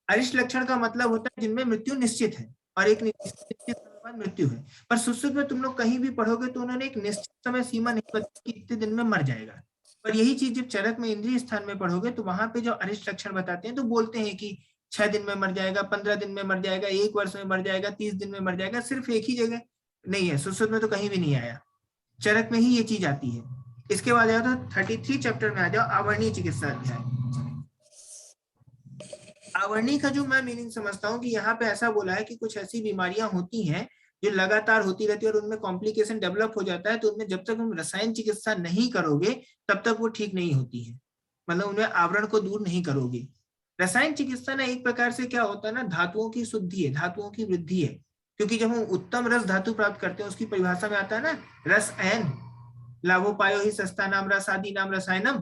अरिष्ट लक्षण का मतलब होता है जिनमें मृत्यु निश्चित है और एक निश्चित समय बाद मृत्यु है। पर सुश्रुत में तुम लोग कहीं भी पढ़ोगे तो उन्होंने एक निश्चित समय सीमा नहीं बताई कि इतने दिन में मर जाएगा। पर यही चीज जब चरक में इंद्रिय स्थान में पढ़ोगे तो वहां पे जो अरिष्ट लक्षण बताते हैं तो बोलते हैं कि 6 दिन में मर जाएगा, 15 दिन में मर जाएगा, 1 वर्ष में मर जाएगा, 30 दिन में मर जाएगा। सिर्फ एक ही जगह नहीं है, सुश्रुत में तो कहीं भी नहीं आया, चरक में ही ये चीज आती है। इसके बाद आओ तो 33 चैप्टर में आ जाओ, आवर्णीय चिकित्सा अध्याय। आवर्णी का जो मैं मीनिंग समझता हूँ कि यहाँ पे ऐसा बोला है कि कुछ ऐसी बीमारियां होती हैं जो लगातार होती रहती है और उनमें कॉम्प्लिकेशन डेवलप हो जाता है, तो उनमें जब तक हम रसायन चिकित्सा नहीं करोगे तब तक वो ठीक नहीं होती है, मतलब उनमें आवरण को दूर नहीं करोगे। रसायन चिकित्सा ना एक प्रकार से क्या होता है ना, धातुओं की शुद्धि है, धातुओं की वृद्धि है। क्योंकि जब हम उत्तम रस धातु प्राप्त करते हैं उसकी परिभाषा में आता है ना रस एन लाभोपायो ही सस्ता नाम रसादि नाम रसायनम।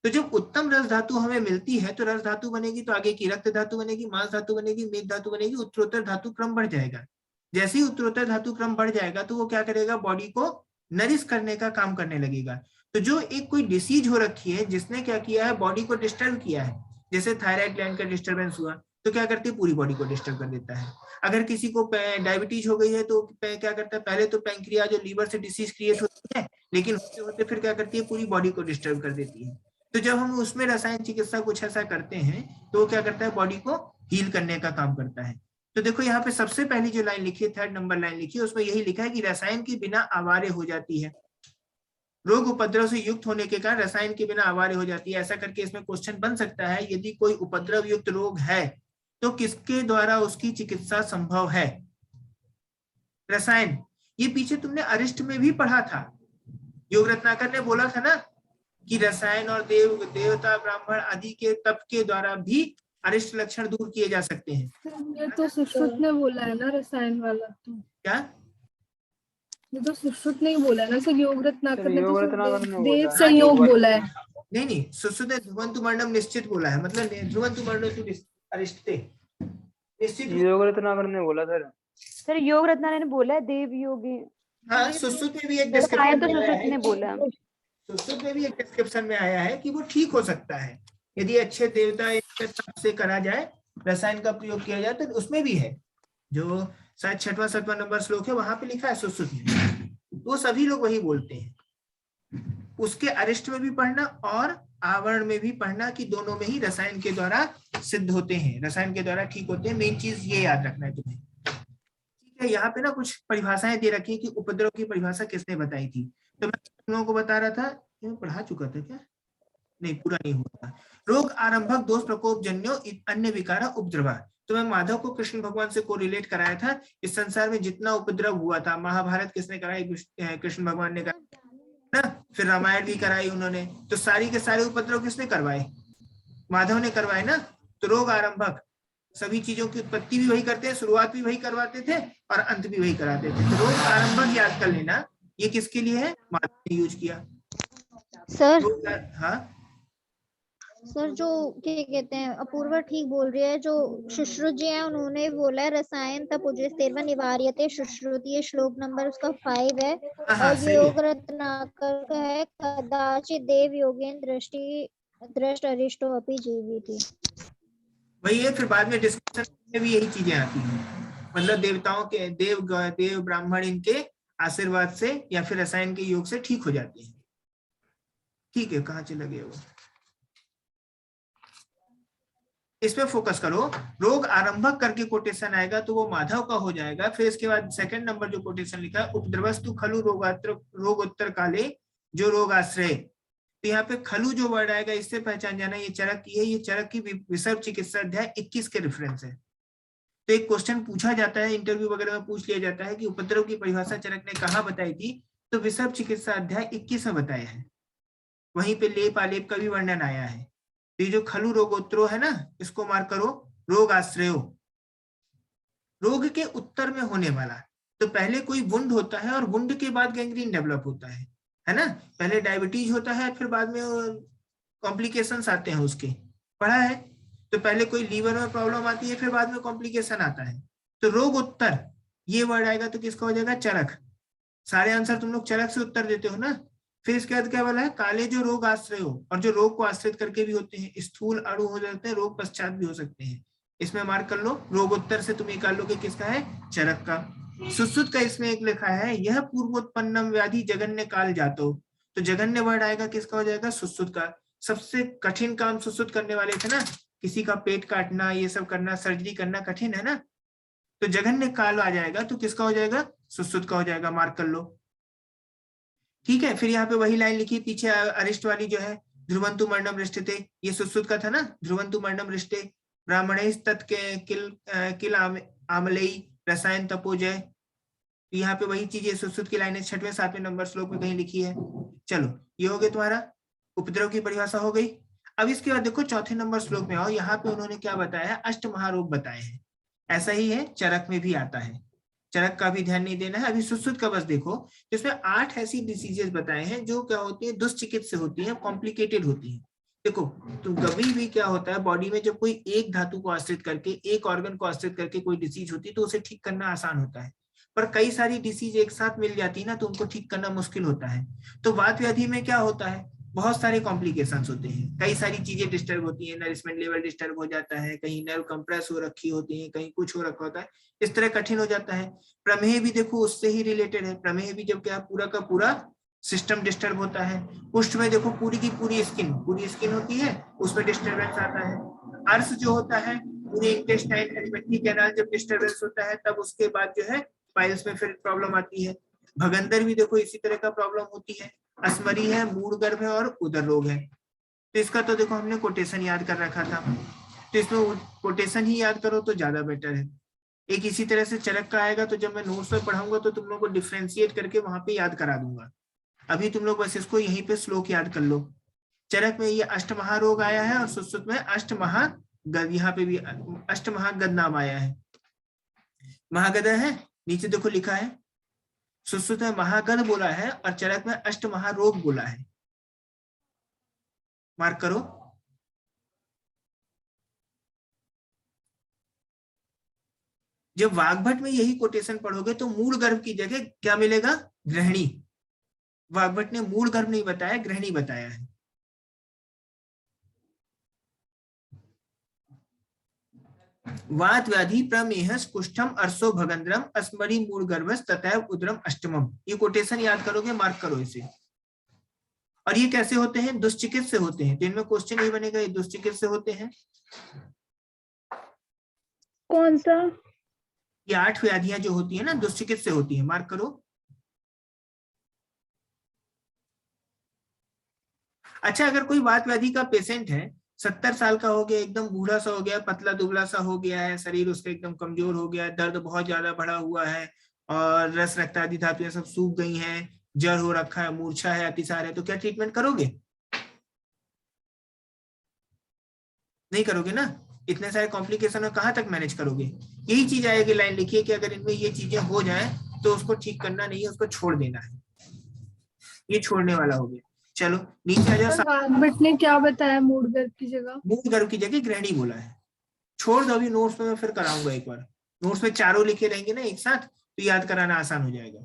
तो जब उत्तम रस धातु हमें मिलती है तो रस धातु बनेगी, तो आगे की रक्त धातु बनेगी, मांस धातु बनेगी, मेद धातु बनेगी, उत्तरोत्तर धातु क्रम बढ़ जाएगा। जैसे ही उत्तरोत्तर धातु क्रम बढ़ जाएगा तो वो क्या करेगा, बॉडी को नरिश करने का काम करने लगेगा। तो जो एक कोई डिसीज हो रखी है जिसने क्या किया है, बॉडी को डिस्टर्ब किया है, जैसे थायराइड ग्लैंड का डिस्टर्बेंस हुआ तो क्या करती है, पूरी बॉडी को डिस्टर्ब कर देता है। अगर किसी को डायबिटीज हो गई है तो क्या करता है, पहले तो पैंक्रिया जो लीवर से डिसीज क्रिएट होती है, लेकिन होते होते फिर क्या करती है, पूरी बॉडी को डिस्टर्ब कर देती है। तो जब हम उसमें रसायन चिकित्सा कुछ ऐसा करते हैं तो वो क्या करता है, बॉडी को हील करने का काम करता है। तो देखो यहाँ पे सबसे पहली जो लाइन लिखी है, 3rd नंबर लाइन लिखी है, उसमें यही लिखा है कि रसायन के बिना आवार्य हो जाती है, रोग उपद्रव से युक्त होने के कारण रसायन के बिना आवार्य हो जाती है। ऐसा करके इसमें क्वेश्चन बन सकता है, यदि कोई उपद्रव युक्त रोग है तो किसके द्वारा उसकी चिकित्सा संभव है, रसायन। ये पीछे तुमने अरिष्ट में भी पढ़ा था, योग रत्नाकर ने बोला था ना कि रसायन और देवता ब्राह्मण आदि के तप के द्वारा भी अरिष्ट लक्षण दूर किए जा सकते हैं। ये तो सुश्रुत ने बोला है ना रसायन वाला, तो क्या ये तो सुश्रुत ने ही बोला है ना, सर योग रत्नाकर ने तो देव हाँ, संयोग बोला है। नहीं सुश्रुत ने ध्रुवंतु मरणम निश्चित बोला है, मतलब ध्रुवंतु मरणम अरिष्टे निश्चित योग रत्नाकर ने बोला सर योग रत्नाकर ने बोला है देव योगी। हाँ, सुश्रुत में भी एक डिस्क्रिप्शन तो सुश्रुत ने बोला, सुश्रुत में भी एक डिस्क्रिप्शन में आया है कि वो ठीक हो सकता है यदि अच्छे देवता से करा जाए, रसायन का प्रयोग किया जाए, तो उसमें भी है, जो शायद 6वां 7वां नंबर श्लोक है वहां पे लिखा है सुश्रुत में, वो सभी लोग वही बोलते हैं। उसके अरिष्ट में भी पढ़ना और आवरण में भी पढ़ना कि दोनों में ही रसायन के द्वारा सिद्ध होते हैं, रसायन के द्वारा ठीक होते हैं। मेन चीज ये याद रखना है तुम्हें, ठीक है। यहाँ पे ना कुछ परिभाषाएं दे रखी है कि उपद्रव की परिभाषा किसने बताई थी, तो मैं तुम लोगों को बता रहा था, ये पढ़ा चुका था क्या, नहीं पूरा नहीं हुआ था। रोग आरंभक दोष प्रकोप जन्यो अन्य विकार उपद्रवा, तो मैं माधव को कृष्ण भगवान से कोरिलेट कराया था। इस संसार में जितना उपद्रव हुआ था, महाभारत किसने कराई, कृष्ण भगवान ने कराई ना, फिर रामायण भी कराई उन्होंने, तो सारी के सारे उपद्रव किसने करवाए, माधव ने करवाए ना। तो रोग आरंभक सभी चीजों की उत्पत्ति भी वही करते हैं, शुरुआत भी वही करवाते थे और अंत भी वही कराते थे। तो रोग आरंभक याद कर लेना, ये किसके लिए है, माधव ने यूज किया सर। हाँ सर जो क्या कहते हैं, अपूर्वा ठीक बोल रही है, जो सुश्रुत जी है उन्होंने बोला है रसायन तप उजस्तेर्वा निवार्यते सुश्रुति, ये श्लोक नंबर उसका 5 है। और योग रत्नाकर का है कदाचित देव योगेन दृष्टि दृष्ट अरिष्टो अपि जीविति, वही है। फिर बाद में डिस्कशन में भी यही चीजें आती हैं, मतलब देवताओं के देव ब्राह्मण इनके आशीर्वाद से या फिर रसायन के योग से ठीक हो जाती है। ठीक है, कहाँ चला गया वो, इस पे फोकस करो। रोग आरंभक करके कोटेशन आएगा तो वो माधव का हो जाएगा। फिर इसके बाद 2nd नंबर जो कोटेशन लिखा है, उपद्रवस्तु खलु रोगोत्तर काले जो रोग आश्रय, तो यहाँ पे खलु जो वर्ड आएगा इससे पहचान जाना ये चरक की है, ये चरक की विसर्ग चिकित्सा अध्याय 21 के रेफरेंस है। तो एक क्वेश्चन पूछा जाता है, इंटरव्यू वगैरह में पूछ लिया जाता है कि उपद्रव की परिभाषा चरक ने कहाँ बताई थी, तो विसर्ग चिकित्सा अध्याय 21 में बताया है, वहीं पे लेप आलेप का भी वर्णन आया है। तो ये जो खलु रोगोत्तरो है ना, इसको मार्क करो, रोग आश्रयो, रोग के उत्तर में होने वाला। तो पहले कोई वुंड होता है और वुंड के बाद गैंग्रीन डेवलप होता है ना, पहले डायबिटीज होता है फिर बाद में कॉम्प्लिकेशंस आते हैं उसके, पढ़ा है। तो पहले कोई लीवर में प्रॉब्लम आती है फिर बाद में कॉम्प्लिकेशन आता है। तो रोग उत्तर ये वर्ड आएगा तो किसका हो जाएगा, चरक। सारे आंसर तुम लोग चरक से उत्तर देते हो ना। फिर इसके बाद क्या बोला है, काले जो रोग आश्रय हो, और जो रोग को आश्रित करके भी होते हैं, स्थूल अणु हो जाते हैं, रोग पश्चात भी हो सकते हैं। इसमें मार्क कर लो, रोगोत्तर से तुम निकाल लो कि किसका है, चरक का। सुश्रुत का इसमें एक लिखा है, यह पूर्वोत्पन्नम व्याधि जघन्य काल जातो, तो जघन्य वर्ड आएगा, किसका हो जाएगा, सुश्रुत का। सबसे कठिन काम सुश्रुत करने वाले थे ना, किसी का पेट काटना, ये सब करना, सर्जरी करना कठिन है ना, तो जघन्य काल आ जाएगा, तो किसका हो जाएगा, सुश्रुत का हो जाएगा, मार्क कर लो। ठीक है, फिर यहाँ पे वही लाइन लिखी पीछे अरिष्ट वाली जो है, ध्रुवंतु मरणम रिष्टते, ये सुश्रुत का था ना, ध्रुवंतु मरणम रिष्टे ब्राह्मणेश तत् किल आमलेई रसायन तपोजय, यहाँ पे वही चीज, ये सुश्रुत की लाइनें 6वें 7वें नंबर श्लोक में कहीं लिखी है। चलो ये हो गया तुम्हारा, उपद्रव की परिभाषा हो गई। अब इसके बाद देखो 4थे नंबर श्लोक में आओ, यहाँ पे उन्होंने क्या बताया है, अष्ट महारोग बताए हैं। ऐसा ही है चरक में भी आता है, चरक का भी ध्यान नहीं देना है। अभी सुश्रुत का बस देखो, इसमें 8 ऐसी डिसीजेस बताए हैं जो क्या होती है, दुष्चिकित्सा होती है, कॉम्प्लिकेटेड होती है। देखो तो कभी भी क्या होता है, बॉडी में जब कोई एक धातु को आश्रित करके, एक ऑर्गन को आश्रित करके कोई डिसीज होती है तो उसे ठीक करना आसान होता है, पर कई सारी डिसीज एक साथ मिल जाती है ना, तो उनको ठीक करना मुश्किल होता है। तो वात व्याधि में क्या होता है, बहुत सारे कॉम्प्लिकेशंस होते हैं, कई सारी चीजें डिस्टर्ब होती हैं, नरिशमेंट लेवल डिस्टर्ब हो जाता है, कहीं नर्व कंप्रेस हो रखी होती है, कहीं कुछ हो रखा होता है, इस तरह कठिन हो जाता है। प्रमेह भी देखो उससे ही रिलेटेड है, प्रमेह भी जब क्या पूरा का पूरा सिस्टम डिस्टर्ब होता है। कुष्ठ में देखो पूरी की पूरी स्किन होती है, उसमें डिस्टर्बेंस आता है। अर्श जो होता है, पूरी इंटेस्टाइन एलिमेंट्री कैनाल जब डिस्टर्बेंस होता है, तब उसके बाद जो है पाइल्स में फिर प्रॉब्लम आती है। भगंदर भी देखो इसी तरह का प्रॉब्लम होती है। अस्मरी है, मूड गर्भ है और उदर रोग है। तो इसका तो देखो हमने कोटेशन याद कर रखा था, तो इसमें कोटेशन ही याद करो तो ज्यादा बेटर है। एक इसी तरह से चरक का आएगा, तो जब मैं नोट्स में पढ़ाऊंगा तो तुम लोगों को डिफ्रेंशिएट करके वहां पे याद करा दूंगा। अभी तुम लोग बस इसको यहीं पे श्लोक याद कर लो। चरक में ये अष्ट महारोग आया है और सुश्रुत में अष्ट महागद, यहाँ पे भी अष्ट महागद नाम आया है। महागद है, नीचे देखो लिखा है, सुश्रुत में महागद बोला है और चरक में अष्ट महारोग बोला है, मार्क करो। जब वाग्भट में यही कोटेशन पढ़ोगे तो मूल गर्भ की जगह क्या मिलेगा, ग्रहणी। वाग्भट ने मूल गर्भ नहीं बताया, ग्रहणी बताया है। वात व्याधि प्रमेह कुष्ठम अर्शो भगंद्रम अस्मरी मूल गर्भस ततैव उदरम अष्टमम, ये कोटेशन याद करोगे, मार्क करो इसे। और ये कैसे होते हैं, दुष्चिकित्सा से होते हैं, तो इनमें क्वेश्चन नहीं बनेगा, ये दुष्चिकित्सा से होते हैं। कौन सा, ये 8 व्याधियां जो होती है ना, दुष्चिकित्सा से होती है, मार्क करो। अच्छा, अगर कोई वात व्याधि का पेशेंट है, 70 साल का हो गया, एकदम बूढ़ा सा हो गया, पतला दुबला सा हो गया है, शरीर उसका एकदम कमजोर हो गया है, दर्द बहुत ज्यादा बढ़ा हुआ है और रस रक्त आदि धातुएं सब सूख गई हैं, जड़ हो रखा है, मूर्छा है, अतिसार है, तो क्या ट्रीटमेंट करोगे, नहीं करोगे ना। इतने सारे कॉम्प्लिकेशन में कहाँ तक मैनेज करोगे। यही चीज आएगी, लाइन लिखिए कि अगर इनमें ये चीजें हो जाए तो उसको ठीक करना नहीं है, उसको छोड़ देना है, ये छोड़ने वाला हो गया। चलो नीचे आ जाओ। वाग्भट ने क्या बताया, मूड गर्भ की जगह, मूल गर्भ की जगह ग्रहणी बोला है। छोड़ दो, अभी नोट्स में मैं फिर कराऊंगा एक बार, नोट्स में चारों लिखे रहेंगे ना एक साथ, तो याद कराना आसान हो जाएगा।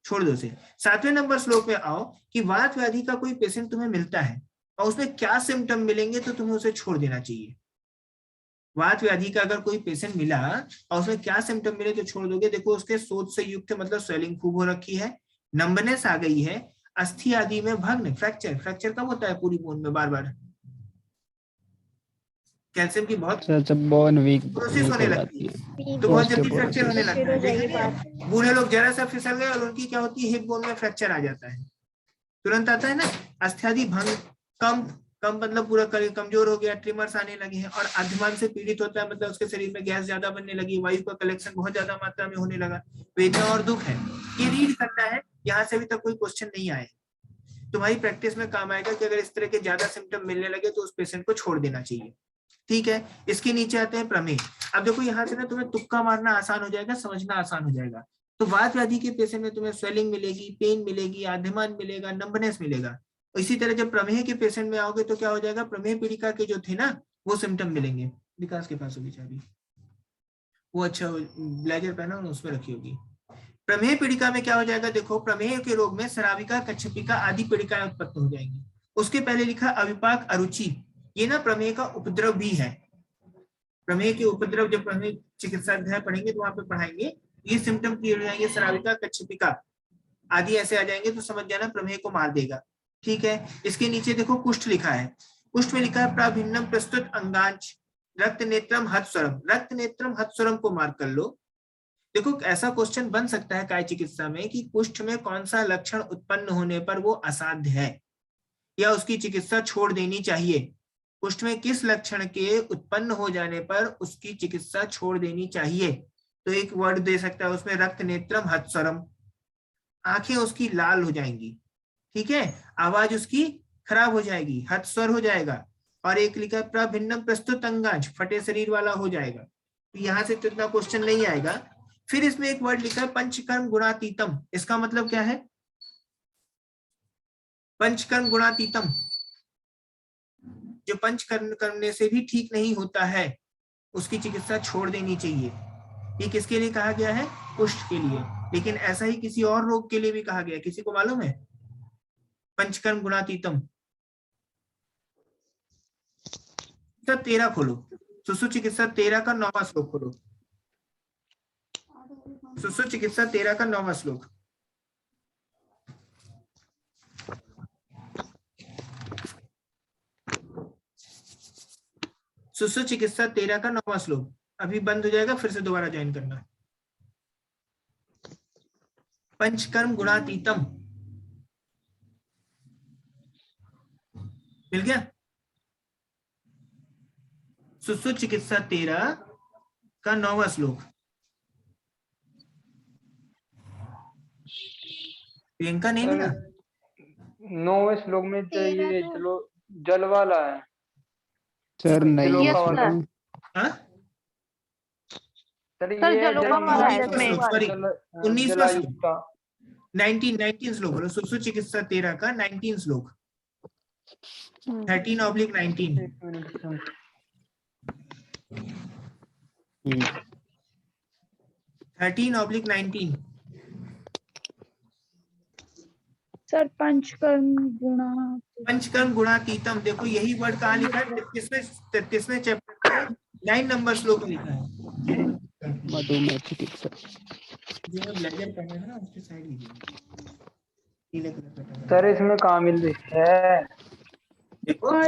छोड़ दो से। 7वें नंबर श्लोक में आओ कि वात व्याधि का कोई पेशेंट तुम्हें मिलता है और उसमें क्या सिम्टम मिलेंगे तो तुम्हें उसे छोड़ देना चाहिए। वात व्याधि का अगर कोई पेशेंट मिला और उसमें क्या सिम्टम मिले तो छोड़ दोगे। देखो उसके सोच से युक्त मतलब स्वेलिंग खूब हो रखी है, नंबनेस आ गई है, अस्थि आदि में भग्न, फ्रैक्चर कब होता है पूरी बोन में, बार बार कैल्शियम की बहुत बोन वीक प्रोसेस होने लगती है, तो बहुत जल्दी फ्रैक्चर होने लगता है। बूढ़े लोग जरा सा फिसल गए और उनकी क्या होती है, हिप बोन में फ्रैक्चर आ जाता है, तुरंत आता है ना। अस्थ्यादि भंग, कम मतलब पूरा कमजोर हो गया, ट्रिमर्स आने लगे हैं, और आद्यमान से पीड़ित होता है, मतलब उसके शरीर में गैस ज्यादा बनने लगी, वायु का कलेक्शन बहुत ज्यादा मात्रा में होने लगा, वेदना और दुख है। ये रीड करना है, यहाँ से अभी तक कोई क्वेश्चन नहीं आए, तुम्हारी प्रैक्टिस में काम आएगा कि अगर इस तरह के ज्यादा सिम्टम मिलने लगे तो उस पेशेंट को छोड़ देना चाहिए। ठीक है, इसके नीचे आते हैं प्रमेय। अब देखो यहाँ से ना तुम्हें तुक्का मारना आसान हो जाएगा, समझना आसान हो जाएगा। तो वात व्याधि के पेशेंट में तुम्हें स्वेलिंग मिलेगी, पेन मिलेगी, आद्यमान मिलेगा, नंबनेस मिलेगा। इसी तरह जब प्रमेय के पेशेंट में आओगे तो क्या हो जाएगा, प्रमेय पीड़िका के जो थे ना वो सिम्टम मिलेंगे। विकास के पास होगी चाबी, वो अच्छा ब्लेजर पहना उसमें रखी होगी। प्रमेय पीड़िका में क्या हो जाएगा, देखो प्रमेय के रोग में स्राविका, कच्छपिका आदि पीड़िकाएं उत्पन्न हो जाएंगी। उसके पहले लिखा अविपाक, अरुचि, ये ना प्रमेय का उपद्रव भी है। प्रमेय के उपद्रव, जब प्रमेय चिकित्सा अध्याय पढ़ेंगे तो वहां पे पढ़ाएंगे, ये सिम्टम क्लियर हो जाएंगे, स्राविका, कच्छपिका आदि ऐसे आ जाएंगे तो समझ जाना प्रमेय को मार देगा। ठीक है, इसके नीचे देखो कुष्ठ लिखा है, कुष्ठ में लिखा है प्राभिन्नम प्रस्तुत अंगांश रक्त नेत्रम हतस्वरम, रक्त नेत्रम हतस्वरम को मार्क कर लो। देखो ऐसा क्वेश्चन बन सकता है काय चिकित्सा में कि कुष्ठ में कौन सा लक्षण उत्पन्न होने पर वो असाध्य है या उसकी चिकित्सा छोड़ देनी चाहिए, कुष्ठ में किस लक्षण के उत्पन्न हो जाने पर उसकी चिकित्सा छोड़ देनी चाहिए। तो एक वर्ड दे सकता है उसमें रक्त नेत्रम हतस्वरम, आंखें उसकी लाल हो जाएंगी, ठीक है, आवाज उसकी खराब हो जाएगी, हतस्वर हो जाएगा, और एक लिखा है प्रभिन्नम प्रस्तुत अंगांश, फटे शरीर वाला हो जाएगा। तो यहां से तो इतना क्वेश्चन नहीं आएगा। फिर इसमें एक वर्ड लिखा है पंचकर्म गुणातीतम, इसका मतलब क्या है, पंचकर्म गुणातीतम, जो पंचकर्म करने से भी ठीक नहीं होता है उसकी चिकित्सा छोड़ देनी चाहिए। ये किसके लिए कहा गया है, कुष्ठ के लिए, लेकिन ऐसा ही किसी और रोग के लिए भी कहा गया है, किसी को मालूम है पंचकर्म गुणातीतम? 13 खोलो, सुसु चिकित्सा 13 का 9वां श्लोक खोलो, सुसु चिकित्सा 13 का 9वां श्लोक। सुसु चिकित्सा 13 का 9वां श्लोक, अभी बंद हो जाएगा, फिर से दोबारा ज्वाइन करना। पंचकर्म गुणातीतम मिल गया? सुसु चिकित्सा 13 का 9वां श्लोक। प्रियंका नहीं मिला? 9वें श्लोक में तो ये चलो जल वाला है सर नहीं जलों है का वाला। इसमें। हाँ? सर सर, ये जलों का वाला है इसमें। सॉरी, 19वां जलायुक्त श्लोक, का 19 श्लोक बोलो, सुसु चिकित्सा 13 का 19 श्लोक, 13/19। 1 मिनट सर। 13/19। सर पंचकर्म गुणा, पंचकर्म गुणातीतम, देखो यही वर्ड कहाँ लिखा है, 33वें चैप्टर 9 नंबर श्लोक में लिखा है। मधुमेह चिकित्सा जो ब्लेजर पहने हैं ना उसके साइड लीजिए, नीले कलर का। सर इसमें कहाँ मिल रही है? देखो